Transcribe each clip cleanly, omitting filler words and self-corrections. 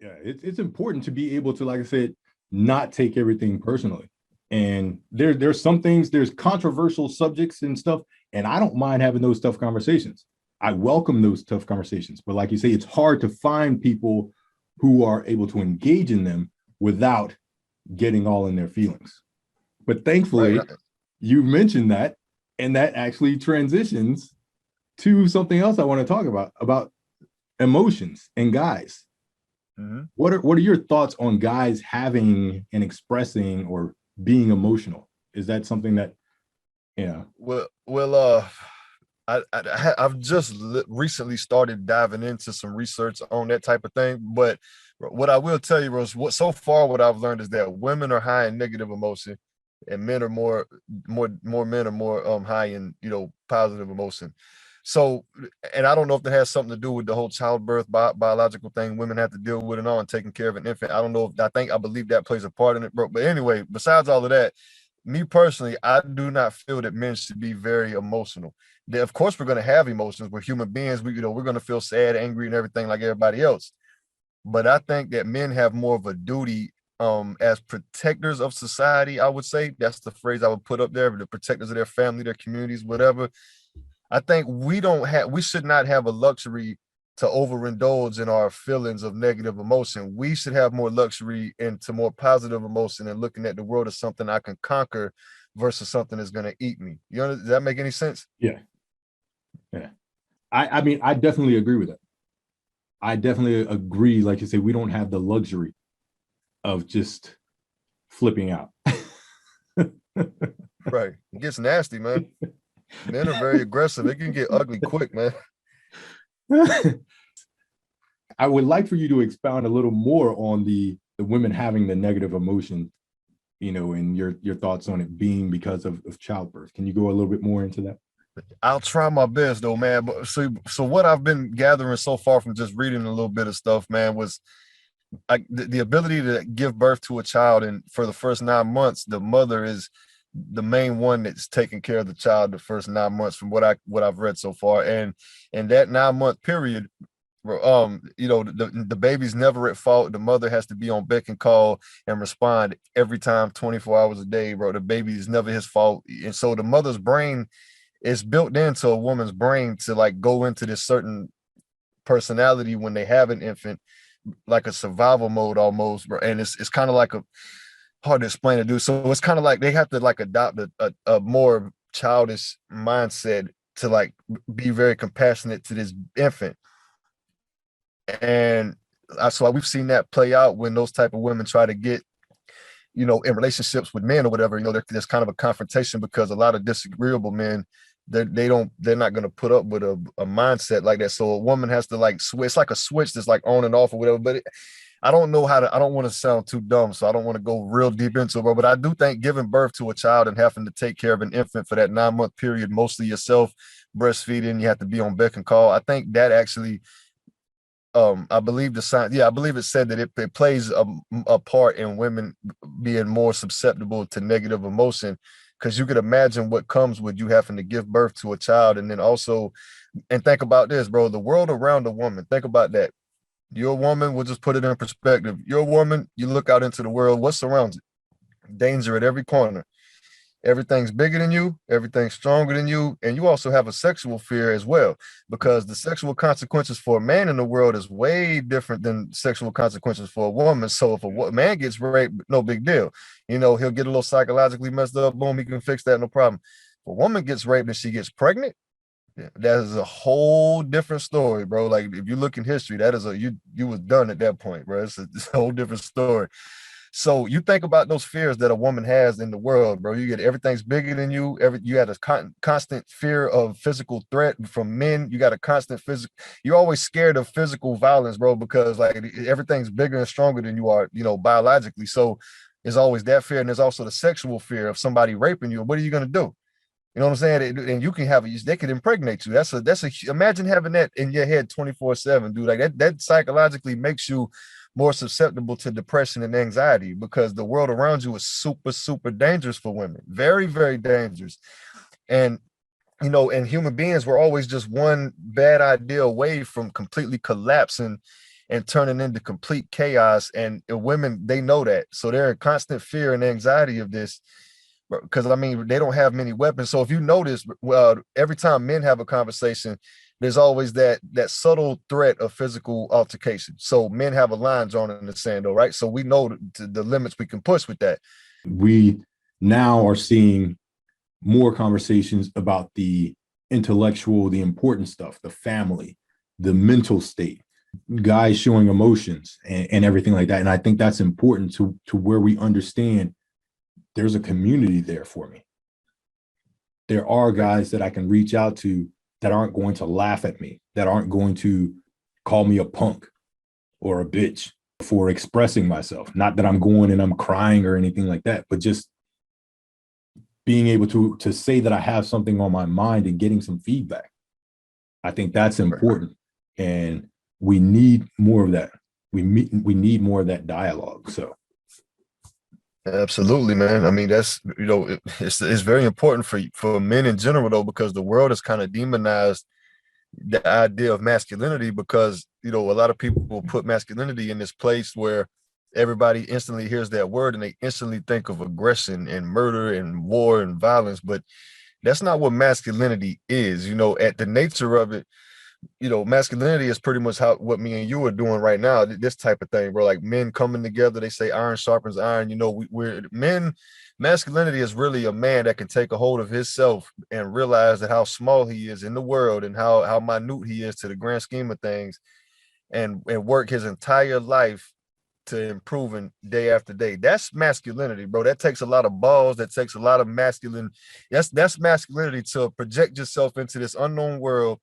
Yeah, it's important to be able to, like I said, not take everything personally. And there's some things, there's controversial subjects and stuff, and I don't mind having those tough conversations. I welcome those tough conversations, but like you say, it's hard to find people who are able to engage in them without getting all in their feelings. But Right. thankfully, you mentioned that, and that actually transitions to something else I want to talk about emotions and guys. Mhm. What are your thoughts on guys having and expressing or being emotional? Is that something that, yeah, Well, I've just recently started diving into some research on that type of thing. But what I will tell you, Rose, what so far what I've learned is that women are high in negative emotion, and men are more men are more high in positive emotion. So, and I don't know if that has something to do with the whole childbirth biological thing women have to deal with and all, and taking care of an infant. I don't know if I believe that plays a part in it, bro. But anyway, besides all of that, me personally, I do not feel that men should be very emotional. Of course, we're going to have emotions. We're human beings. We're going to feel sad, angry, and everything like everybody else. But I think that men have more of a duty as protectors of society. I would say that's the phrase I would put up there. The protectors of their family, their communities, whatever. I think we should not have a luxury to overindulge in our feelings of negative emotion. We should have more luxury into more positive emotion and looking at the world as something I can conquer versus something that's going to eat me. Does that make any sense? yeah, yeah. I mean, I definitely agree with that. I definitely agree. Like you say, we don't have the luxury of just flipping out. Right. It gets nasty, man. Men are very aggressive. It can get ugly quick, man. I would like for you to expound a little more on the women having the negative emotion, and your thoughts on it being because of childbirth. Can you go a little bit more into that? I'll try my best though, man. But so what I've been gathering so far from just reading a little bit of stuff, man, was the ability to give birth to a child, and for the first 9 months the mother is the main one that's taking care of the child the first 9 months from what I've read so far. And that 9 month period, the baby's never at fault. The mother has to be on beck and call and respond every time, 24 hours a day, bro. The baby is never his fault. And so the mother's brain is built into a woman's brain to like go into this certain personality when they have an infant, like a survival mode almost, bro. And it's kind of like a hard to explain to do. So it's kind of like they have to like adopt a more childish mindset to like be very compassionate to this infant. And so we've seen that play out when those type of women try to get in relationships with men or whatever. There's kind of a confrontation because a lot of disagreeable men, they're not going to put up with a mindset like that. So a woman has to like switch. It's like a switch that's like on and off or whatever. But I don't know how to. I don't want to sound too dumb, so I don't want to go real deep into it. But I do think giving birth to a child and having to take care of an infant for that 9 month period, mostly yourself, breastfeeding, you have to be on beck and call. I think that actually, I believe the science, yeah, I believe it said that it plays a part in women being more susceptible to negative emotion, because you could imagine what comes with you having to give birth to a child. And then also, and think about this, bro, the world around a woman, think about that. You're a woman, we'll just put it in perspective. You're a woman, you look out into the world, what surrounds it? Danger at every corner. Everything's bigger than you, everything's stronger than you, and you also have a sexual fear as well, because the sexual consequences for a man in the world is way different than sexual consequences for a woman. So if a man gets raped, no big deal. He'll get a little psychologically messed up, boom, he can fix that, no problem. If a woman gets raped and she gets pregnant, yeah, that is a whole different story, bro. Like if you look in history, that is you was done at that point, bro. It's a whole different story. So you think about those fears that a woman has in the world, bro. You get everything's bigger than you. You had a constant fear of physical threat from men. You got a constant physical. You're always scared of physical violence, bro, because like everything's bigger and stronger than you are, biologically. So there's always that fear, and there's also the sexual fear of somebody raping you. What are you gonna do? You know what I'm saying? And you can have it. They could impregnate you. Imagine having that in your head 24/7, dude. Like that psychologically makes you more susceptible to depression and anxiety, because the world around you is super, super dangerous for women. Very, very dangerous. And and human beings were always just one bad idea away from completely collapsing and turning into complete chaos. And women, they know that. So they're in constant fear and anxiety of this because I mean they don't have many weapons. So if you notice, every time men have a conversation, there's always that subtle threat of physical altercation. So men have a line drawn in the sand, though, right? So we know the limits we can push with that. We now are seeing more conversations about the intellectual, the important stuff, the family, the mental state, guys showing emotions and everything like that. And I think that's important to where we understand there's a community there for me. There are guys that I can reach out to that aren't going to laugh at me, that aren't going to call me a punk or a bitch for expressing myself. Not that I'm going and I'm crying or anything like that, but just being able to say that I have something on my mind and getting some feedback. I think that's important. And we need more of that. We need more of that dialogue. So absolutely, man. I mean, that's, it's very important for men in general, though, because the world has kind of demonized the idea of masculinity, because a lot of people will put masculinity in this place where everybody instantly hears that word and they instantly think of aggression and murder and war and violence. But that's not what masculinity is. At the nature of it, masculinity is pretty much what me and you are doing right now, this type of thing, bro. Like men coming together, they say iron sharpens iron. We're men. Masculinity is really a man that can take a hold of himself and realize that how small he is in the world and how minute he is to the grand scheme of things, and work his entire life to improving day after day. That's masculinity, bro. That takes a lot of balls. That takes a lot of masculine. That's masculinity, to project yourself into this unknown world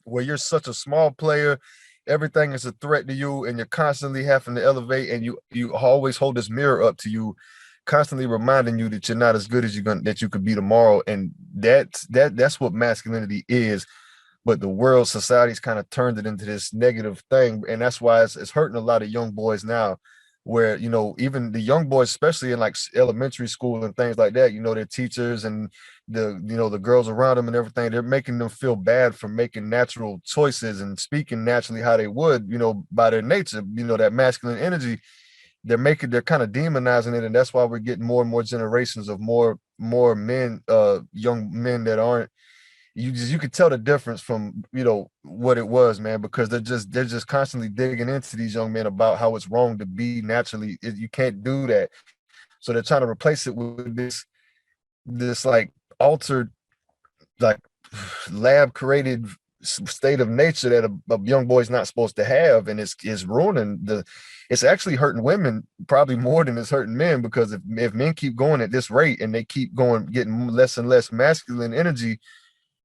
where you're such a small player, everything is a threat to you, and you're constantly having to elevate, and you always hold this mirror up to you, constantly reminding you that you're not as good as that you could be tomorrow. And that's what masculinity is. But the world, society's kind of turned it into this negative thing, and that's why it's hurting a lot of young boys now, where even the young boys, especially in like elementary school and things like that, their teachers and the girls around them and everything, they're making them feel bad for making natural choices and speaking naturally how they would, by their nature, that masculine energy. They're kind of demonizing it, and that's why we're getting more and more generations of more men, young men that aren't. You could tell the difference from what it was, man, because they're just constantly digging into these young men about how it's wrong to be naturally. You can't do that. So they're trying to replace it with this like altered, like lab created state of nature that a young boy's not supposed to have, and it's ruining it's actually hurting women probably more than it's hurting men, because if men keep going at this rate and they keep getting less and less masculine energy,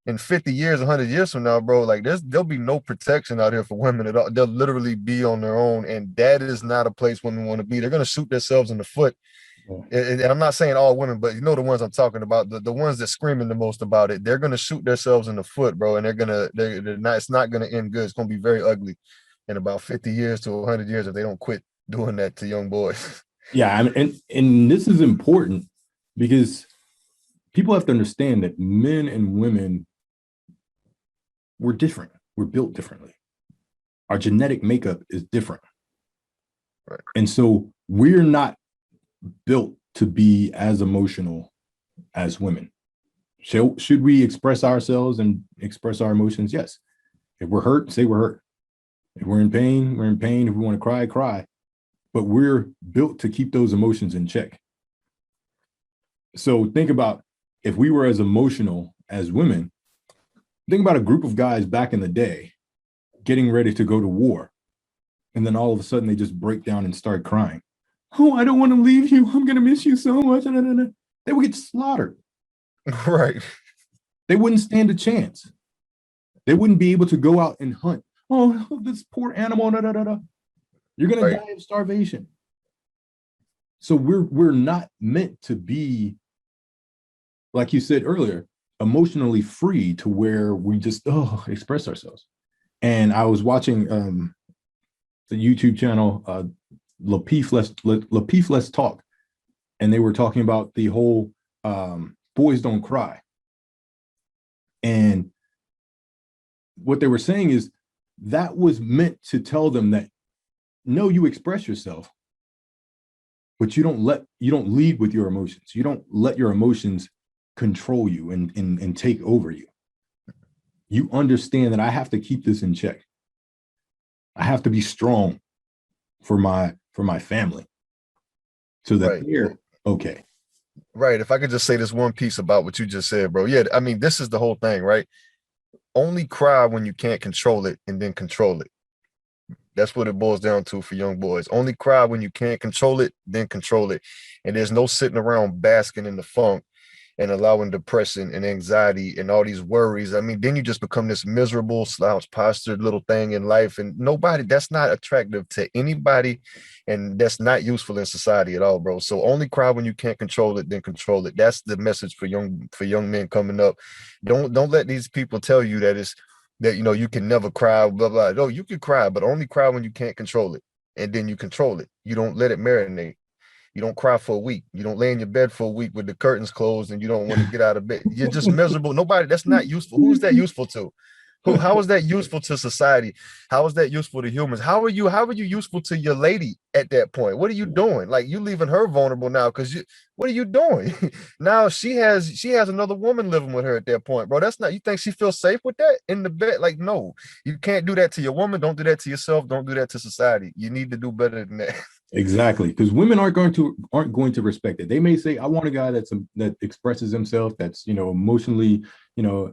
in 50 years, 100 years from now, bro, like there'll be no protection out here for women at all. They'll literally be on their own, and that is not a place women want to be. They're going to shoot themselves in the foot. And I'm not saying all women, but the ones I'm talking about, the ones that screaming the most about it, they're going to shoot themselves in the foot, bro, and they're not. It's not going to end good. It's going to be very ugly in about 50 years to 100 years if they don't quit doing that to young boys. Yeah, and this is important because people have to understand that men and women, we're different. We're built differently. Our genetic makeup is different. Right. And so we're not built to be as emotional as women. Should we express ourselves and express our emotions? Yes. If we're hurt, say we're hurt. If we're in pain, we're in pain. If we want to cry, cry. But we're built to keep those emotions in check. So think about if we were as emotional as women. Think about a group of guys back in the day getting ready to go to war. And then all of a sudden they just break down and start crying. Oh, I don't want to leave you. I'm going to miss you so much. They would get slaughtered. Right. They wouldn't stand a chance. They wouldn't be able to go out and hunt. Oh, this poor animal. You're going to die of starvation. So we're not meant to be, like you said earlier, emotionally free to where we just express ourselves. And I was watching the YouTube channel Lapeef Let's Talk, and they were talking about the whole boys don't cry. And what they were saying is that was meant to tell them that no, you express yourself, but you don't lead with your emotions. You don't let your emotions control you and take over you. You understand that I have to keep this in check. I have to be strong for my family so that Right. they're okay. Right. If I could just say this one piece about what you just said, bro. Yeah, I mean, this is the whole thing, right? Only cry when you can't control it and then control it. That's what it boils down to for young boys. Only cry when you can't control it, then control it. And there's no sitting around basking in the funk and allowing depression and anxiety and all these worries. I mean, then you just become this miserable, slouch postured little thing in life. And nobody, that's not attractive to anybody. And that's not useful in society at all, bro. So only cry when you can't control it, then control it. That's the message for young men coming up. Don't let these people tell you that it's that you can never cry, blah blah. No, you can cry, but only cry when you can't control it. And then you control it. You don't let it marinate. You don't cry for a week. You don't lay in your bed for a week with the curtains closed and you don't want to get out of bed. You're just miserable. Nobody, that's not useful. Who's that useful to? How is that useful to society? How is that useful to humans? How are you useful to your lady at that point? What are you doing? Like, you leaving her vulnerable now because what are you doing? Now she has another woman living with her at that point, bro. That's not, you think she feels safe with that in the bed? Like, no, you can't do that to your woman. Don't do that to yourself. Don't do that to society. You need to do better than that. Exactly, because women aren't going to respect it. They may say, "I want a guy that expresses himself, that's emotionally,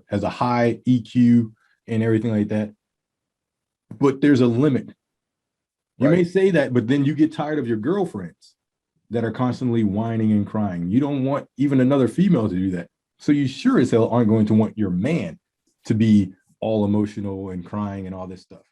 has a high EQ and everything like that." But there's a limit. You may Right. say that, but then you get tired of your girlfriends that are constantly whining and crying. You don't want even another female to do that. So you sure as hell aren't going to want your man to be all emotional and crying and all this stuff.